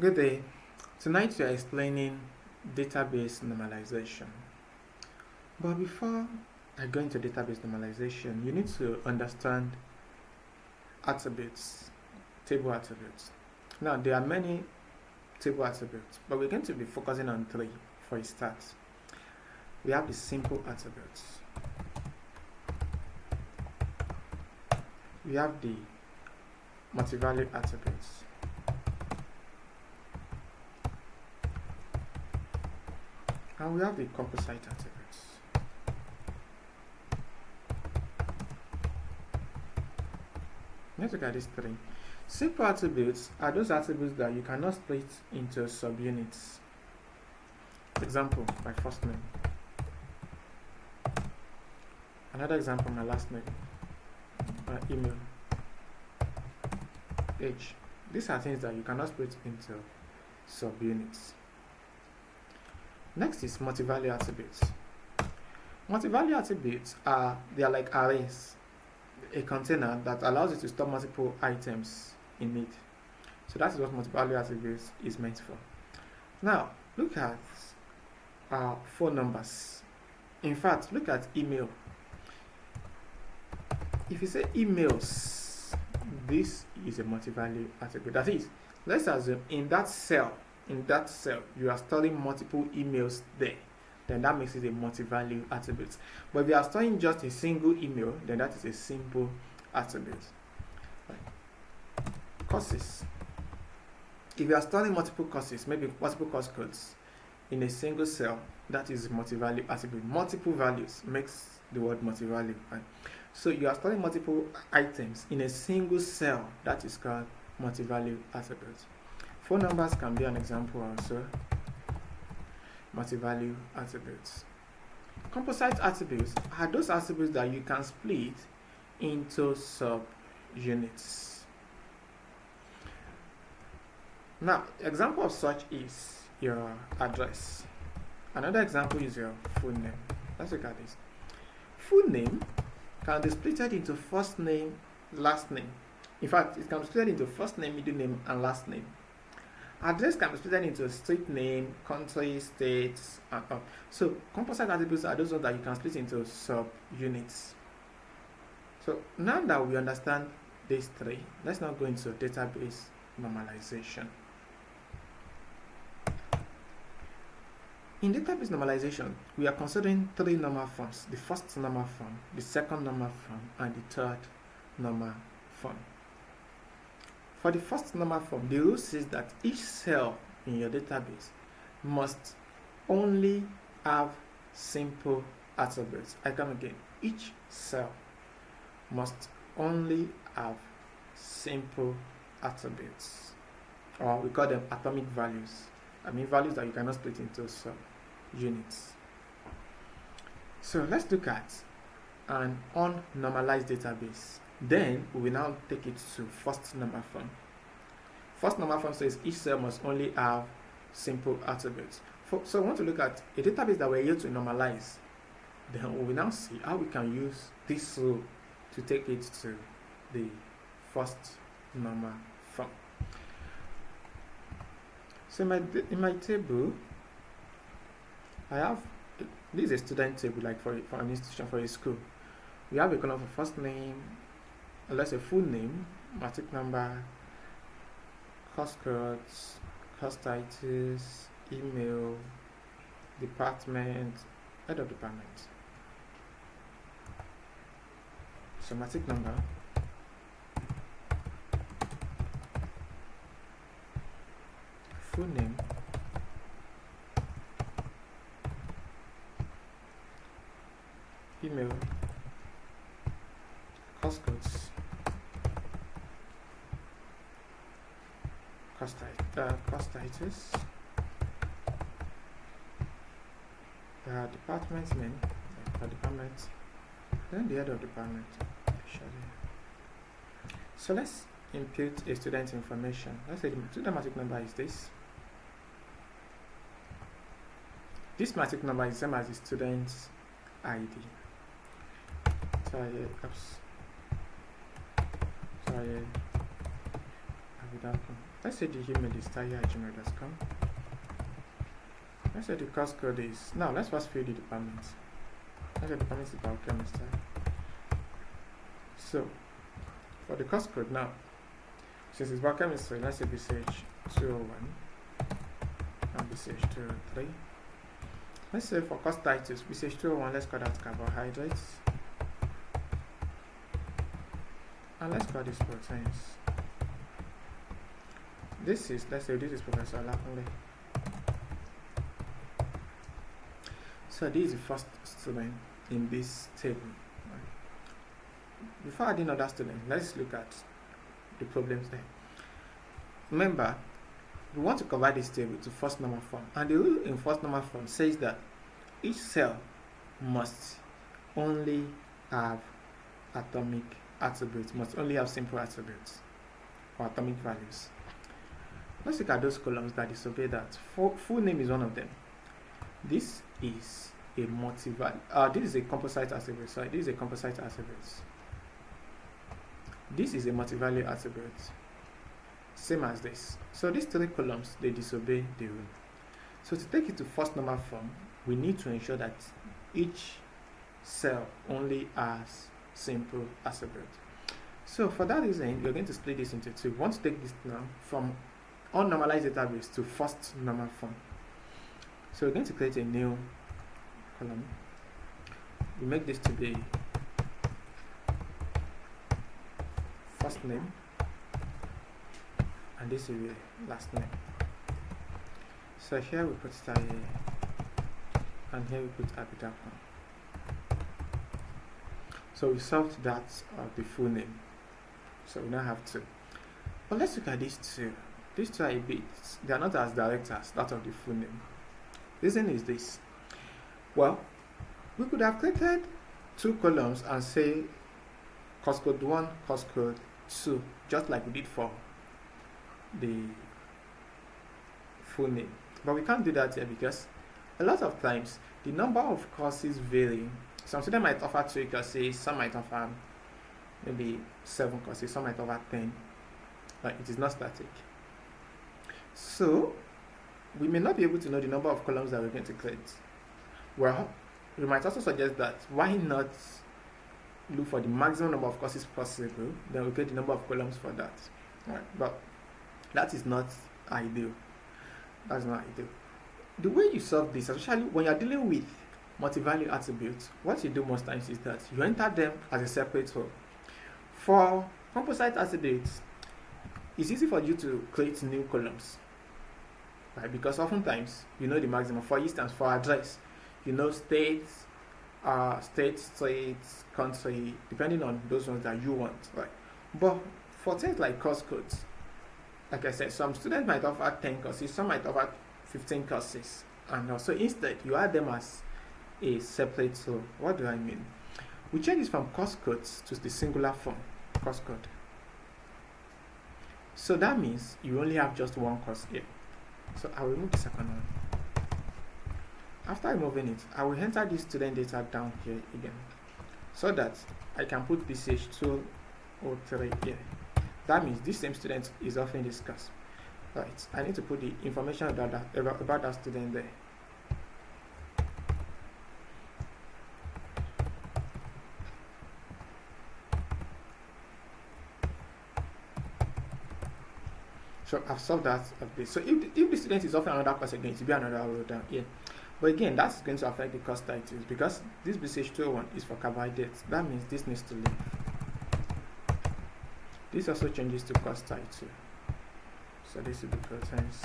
Good day. Tonight we are explaining database normalization. But before I go into database normalization, you need to understand attributes, table attributes. Now, there are many table attributes, but we're going to be focusing on three for a start. We have the simple attributes. We have the multi-value attributes. And we have the composite attributes. Let's look at these three. Simple attributes are those attributes that you cannot split into subunits. Example, my first name. Another example, my last name. My email. Age. These are things that you cannot split into subunits. Next is multi-value attributes. Multi-value attributes are like arrays, a container that allows you to store multiple items in it. So that is what multi-value attributes is meant for. Now, look at phone numbers. In fact, look at email. If you say emails, this is a multi-value attribute. That is, let's assume in that cell, you are storing multiple emails there. Then that makes it a multi-value attribute. But if you are storing just a single email, then that is a simple attribute. Right. Courses. If you are storing multiple courses, maybe multiple course codes in a single cell, that is a multi-value attribute. Multiple values makes the word multi-value. Right? So you are storing multiple items in a single cell, that is called multi-value attribute. Phone numbers can be an example also. Multi-value attributes. Composite attributes are those attributes that you can split into subunits. Now, example of such is your address. Another example is your full name. Let's look at this. Full name can be split into first name, last name. In fact, it can be split into first name, middle name, and last name. Address can be split into street name, country, states, and all. So composite attributes are those ones that you can split into subunits. So now that we understand these three, let's now go into database normalization. In database normalization, we are considering three normal forms: the first normal form, the second normal form, and the third normal form. For the first normal form, the rule says that each cell in your database must only have simple attributes. I come again. Each cell must only have simple attributes, or we call them atomic values. I mean values that you cannot split into subunits. So let's look at an unnormalized database. Then we will now take it to first normal form. First normal form says each cell must only have simple attributes. So we want to look at a database that we're able to normalize. Then we will now see how we can use this rule to take it to the first normal form. So in my table, I have, this is a student table, like for an institution, for a school. We have a column for first name, let's say full name, matric number, course codes, course titles, email, department, head of department. So matric number, full name, email, course codes, course titles, department name, department, then the head of department. So let's input a student information. Let's say the student matric number is this. This matric number is the same as the student's ID. So I abida.com. Let's say the email is tayo@gmail.com. Let's say the course code is, now let's first fill the department. Let's say the department is biochemistry. So for the course code now, since it's biochemistry, let's say BCH 201 and BCH 203. Let's say for course titles, BCH 201, let's call that carbohydrates. And let's call this proteins. This is, let's say this is Professor Lakunle. So this is the first student in this table. Before adding other students, let's look at the problems there. Remember, we want to convert this table to first normal form, and the rule in first normal form says that each cell must only have atomic attributes, must only have simple attributes or atomic values. Let's look at those columns that disobey that. Full name is one of them. This is a multi-value. This is a composite attribute. Sorry, this is a composite attribute. This is a multi-value attribute. Same as this. So these three columns, they disobey the rule. So to take it to first normal form, we need to ensure that each cell only has simple attribute. So for that reason, we're going to split this into two. We want to take this now from unnormalized database to first normal form. So we're going to create a new column. We make this to be first name, and this will be last name. So here we put Tayo, and here we put abida.com. So we solved that the full name. So we now have two. But let's look at these two. These two are a bit, they are not as direct as that of the full name. Reason is this. Well, we could have created two columns and say course code 1, course code 2, just like we did for the full name. But we can't do that here because a lot of times the number of courses vary. Some students might offer 2 courses, some might offer maybe 7 courses, some might offer 10. But it is not static. So we may not be able to know the number of columns that we're going to create. Well, we might also suggest that why not look for the maximum number of courses possible, then we'll get the number of columns for that. Right? But that is not ideal. That's not ideal. The way you solve this, especially when you're dealing with multi-value attributes, what you do most times is that you enter them as a separate row. For composite attributes, it's easy for you to create new columns, right? Because oftentimes you know the maximum. For instance, for address, you know states, street, country, depending on those ones that you want, right? But for things like course codes, like I said, some students might offer 10 courses, some might offer 15 courses, and so instead you add them as a separate row. What do I mean? We change this from course codes to the singular form, course code. So that means you only have just one course here. So I will remove the second one. After removing it, I will enter this student data down here again, so that I can put BCH203 here. That means this same student is offering this course. Right, I need to put the information about that student there. So I've solved that of this. So if the student is offering another course again, it will be another row down here. But again, that's going to affect the course titles because this BCH201 is for carbohydrates. That means this needs to leave. This also changes to course title. So this is the proteins.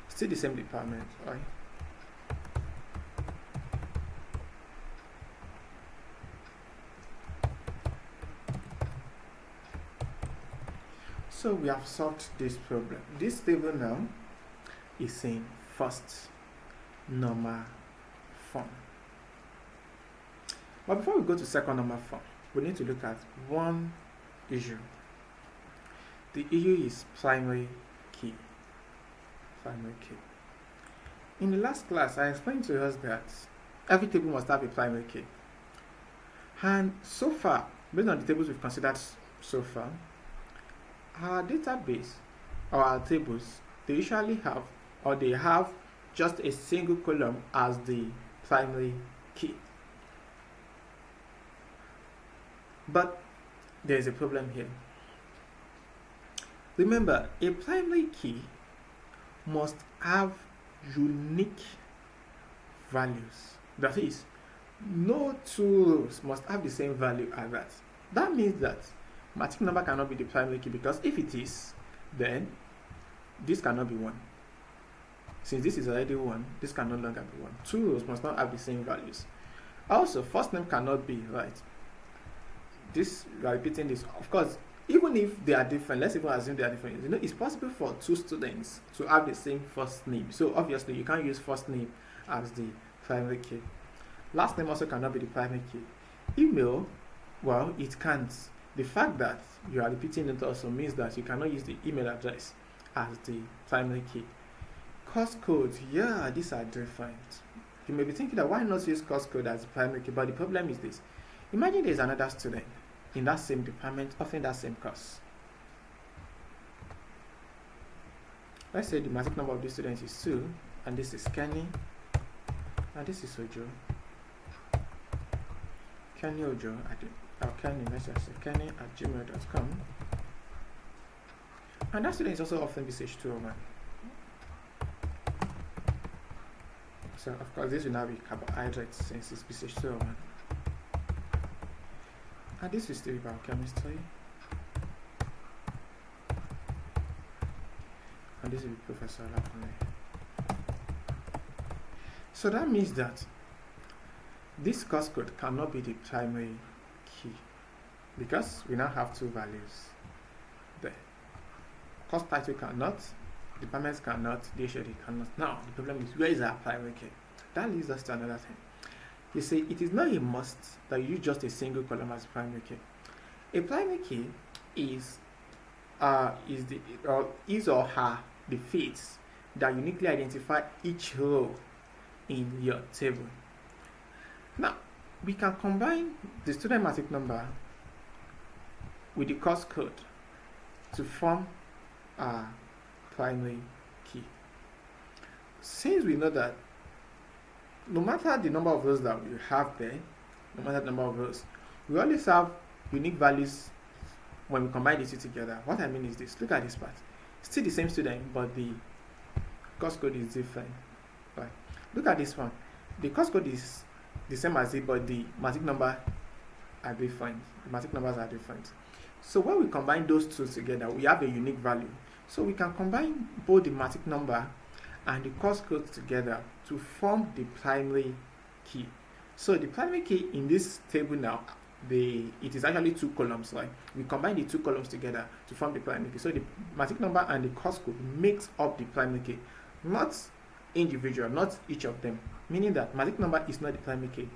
Still the same department, right? So we have solved this problem. This table now is in first normal form. But before we go to second normal form, we need to look at one issue. The issue is primary key. Primary key. In the last class, I explained to us that every table must have a primary key. And so far, based on the tables we've considered so far, our database or our tables, they usually have, or they have just a single column as the primary key. But there is a problem here. Remember, a primary key must have unique values. That is, no two rows must have the same value as that. That means that matic number cannot be the primary key, because if it is, then this cannot be 1. Since this is already 1, this can no longer be 1. Two rows must not have the same values. Also, first name cannot be right. This, we are repeating this. Of course, even if they are different, let's even assume they are different. It's possible for two students to have the same first name. So obviously, you can't use first name as the primary key. Last name also cannot be the primary key. Email, well, it can't. The fact that you are repeating it also means that you cannot use the email address as the primary key. Course code, yeah, these are different. You may be thinking that why not use course code as the primary key, but the problem is this. Imagine there's another student in that same department offering that same course. Let's say the magic number of these students is 2, and this is Kenny, and this is Ojo. Kenny Ojo, Kenny, let's just say Kenny at gmail.com. And that student is also offering this H201. So of course this will now be carbohydrates since it's BCH201. And this is still biochemistry. And this will be Professor Lapone. So that means that this course code cannot be the primary key, because we now have two values there. Course title cannot, departments cannot, the HOD cannot. Now the problem is, where is our primary key? That leads us to another thing. You see, it is not a must that you use just a single column as a primary key. A primary key is or her the fields that uniquely identify each row in your table. Now, we can combine the student matric number with the course code to form our primary key. Since we know that no matter the number of rows that we have there, no matter the number of rows, we always have unique values when we combine the two together. What I mean is this. Look at this part. Still the same student, but the course code is different. Right? Look at this one. The course code is the same as it, but the matric number are different. The matric numbers are different. So when we combine those two together, we have a unique value. So we can combine both the matric number and the course code together to form the primary key. So the primary key in this table now, it is actually two columns, right? We combine the two columns together to form the primary key. So the matric number and the course code makes up the primary key, not individual, not each of them. Meaning that matric number is not the primary key,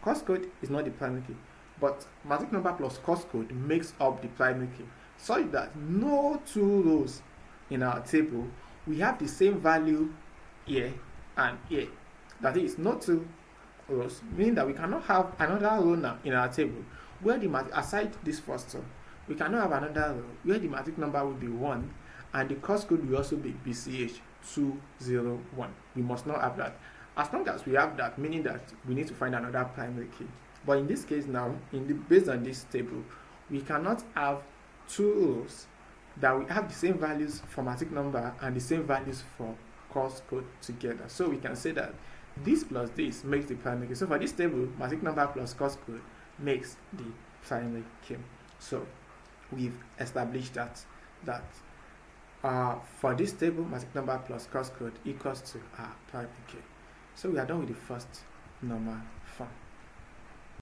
course code is not the primary key, but matric number plus course code makes up the primary key, such that no two rows in our table we have the same value here and here. That is, no two rows, meaning that we cannot have another row now in our table where the aside this first row, we cannot have another row where the matric number will be 1 and the course code will also be BCH201. We must not have that. As long as we have that, meaning that we need to find another primary key. But in this case now, based on this table, we cannot have two rows that we have the same values for matric number and the same values for course code together. So we can say that this plus this makes the primary key. So for this table, matric number plus course code makes the primary key. So we've established that for this table, matric number plus course code equals to our primary key. So we are done with the first normal form.